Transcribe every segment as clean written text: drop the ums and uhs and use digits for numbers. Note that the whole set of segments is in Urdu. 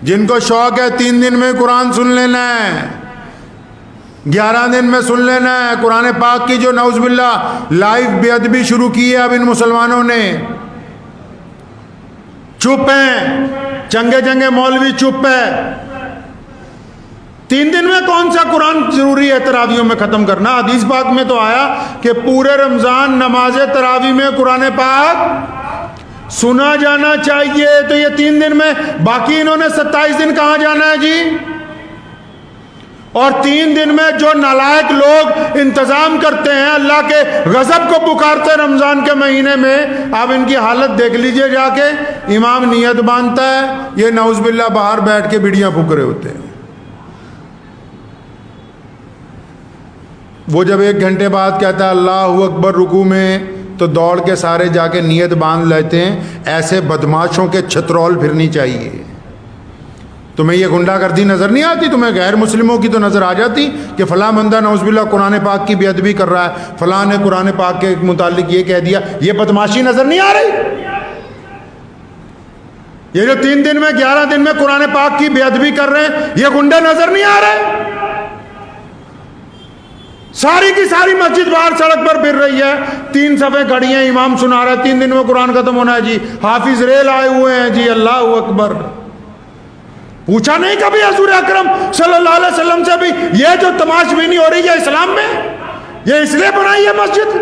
جن کو شوق ہے 3 دن میں قرآن سن لینا ہے، 11 دن میں سن لینا ہے۔ قرآن پاک کی جو نعوذ باللہ لائیو بے ادبی شروع کی ہے اب ان مسلمانوں نے، چپ ہیں، چنگے مولوی چپ ہے۔ 3 دن میں کون سا قرآن ضروری ہے تراویحوں میں ختم کرنا؟ حدیث پاک میں تو آیا کہ پورے رمضان نماز تراویح میں قرآن پاک سنا جانا چاہیے۔ تو یہ 3 دن میں، باقی انہوں نے 27 دن کہاں جانا ہے جی؟ اور 3 دن میں جو نالائق لوگ انتظام کرتے ہیں، اللہ کے غضب کو پکارتے ہیں رمضان کے مہینے میں، آپ ان کی حالت دیکھ لیجئے جا کے۔ امام نیت باندھتا ہے، یہ نعوذ باللہ باہر بیٹھ کے بیڑیاں پھونک رہے ہوتے ہیں۔ وہ جب 1 گھنٹے بعد کہتا ہے اللہ اکبر رکوع میں، تو دوڑ کے سارے جا کے نیت باندھ لیتے ہیں۔ ایسے بدماشوں کے چھترول پھرنی چاہیے۔ تمہیں یہ گنڈا گردی نظر نہیں آتی؟ تمہیں غیر مسلموں کی تو نظر آ جاتی کہ فلاں بندہ نعوذ باللہ قرآن پاک کی بے ادبی کر رہا ہے، فلاں نے قرآن پاک کے متعلق یہ کہہ دیا۔ یہ بدماشی نظر نہیں آ رہی؟ یہ جو 3 دن میں 11 دن میں قرآن پاک کی بے ادبی کر رہے ہیں، یہ گنڈے نظر نہیں آ رہے؟ ساری کی ساری مسجد باہر سڑک پر پھر رہی ہے، 3 صفیں کھڑی ہیں، امام سنا رہا ہے 3 دن میں قرآن ختم ہونا ہے جی، حافظ ریل آئے ہوئے ہیں جی، اللہ اکبر۔ پوچھا نہیں کبھی حضور اکرم صلی اللہ علیہ وسلم سے بھی یہ جو تماش بینی ہو رہی ہے اسلام میں، یہ اس لیے بنائی ہے مسجد؟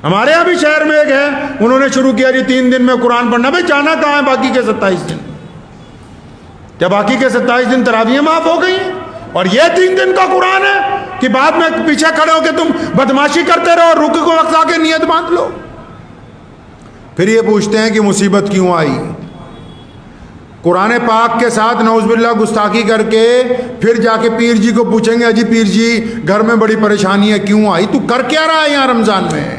ہمارے یہاں بھی شہر میں ایک ہے، انہوں نے شروع کیا جی 3 دن میں قرآن پڑھنا۔ بھائی جانا کہاں ہے باقی کے 27 دن؟ کیا باقی کے 27 دن تراویحیں معاف ہو گئی ہیں؟ اور یہ 3 دن کا قرآن ہے کہ بعد میں پیچھے کھڑے ہو کے تم بدماشی کرتے رہو اور رکوع کو وقت آ کے نیت باندھ لو؟ پھر یہ پوچھتے ہیں کہ مصیبت کیوں آئی؟ قرآن پاک کے ساتھ نعوذ باللہ گستاخی کر کے پھر جا کے پیر جی کو پوچھیں گے اجی پیر جی گھر میں بڑی پریشانی ہے، کیوں آئی؟ تو کر کیا رہا ہے یہاں رمضان میں؟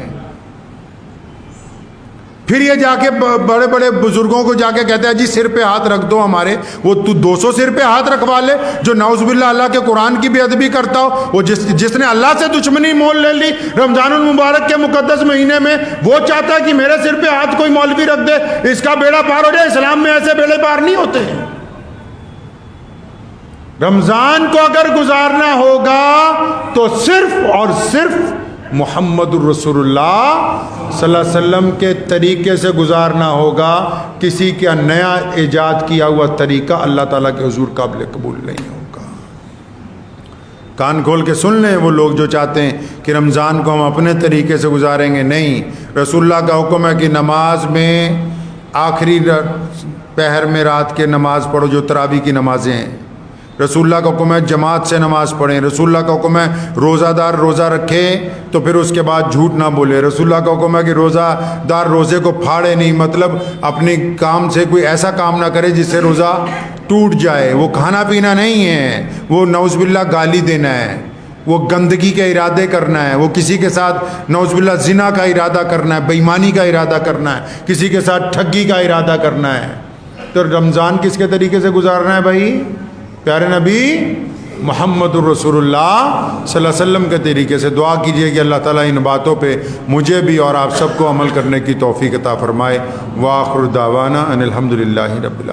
پھر یہ جا کے بڑے بڑے بزرگوں کو جا کے کہتے ہیں جی سر پہ ہاتھ رکھ دو ہمارے۔ وہ تو 200 سر پہ ہاتھ رکھوا لے جو نعوذ باللہ اللہ کے قرآن کی بے ادبی کرتا ہو، وہ جس نے اللہ سے دشمنی مول لے لی رمضان المبارک کے مقدس مہینے میں، وہ چاہتا ہے کہ میرے سر پہ ہاتھ کوئی مولوی رکھ دے، اس کا بیڑا پار ہو جائے۔ اسلام میں ایسے بیڑے پار نہیں ہوتے ہیں۔ رمضان کو اگر گزارنا ہوگا تو صرف اور صرف محمد الرسول اللہ صلی اللہ علیہ وسلم کے طریقے سے گزارنا ہوگا۔ کسی کا نیا ایجاد کیا ہوا طریقہ اللہ تعالیٰ کے حضور قابل قبول نہیں ہوگا۔ کان کھول کے سن لیں وہ لوگ جو چاہتے ہیں کہ رمضان کو ہم اپنے طریقے سے گزاریں گے، نہیں۔ رسول اللہ کا حکم ہے کہ نماز میں آخری پہر میں رات کے نماز پڑھو، جو تراویح کی نمازیں ہیں۔ رسول اللہ کا حکم ہے جماعت سے نماز پڑھیں۔ رسول اللہ کا حکم ہے روزہ دار روزہ رکھے تو پھر اس کے بعد جھوٹ نہ بولے۔ رسول اللہ کا حکم ہے کہ روزہ دار روزے کو پھاڑے نہیں، مطلب اپنی کام سے کوئی ایسا کام نہ کرے جس سے روزہ ٹوٹ جائے۔ وہ کھانا پینا نہیں ہے، وہ نعوذ باللہ گالی دینا ہے، وہ گندگی کے ارادے کرنا ہے، وہ کسی کے ساتھ نعوذ باللہ زنا کا ارادہ کرنا ہے، بے ایمانی کا ارادہ کرنا ہے، کسی کے ساتھ ٹھگی کا ارادہ کرنا ہے۔ تو رمضان کس کے طریقے سے گزارنا ہے بھائی؟ پیارے نبی محمد الرسول اللہ صلی اللہ علیہ وسلم کے طریقے سے۔ دعا کیجئے کہ اللہ تعالیٰ ان باتوں پہ مجھے بھی اور آپ سب کو عمل کرنے کی توفیق عطا فرمائے۔ وآخر دعوانا ان الحمد للہ رب العالمین۔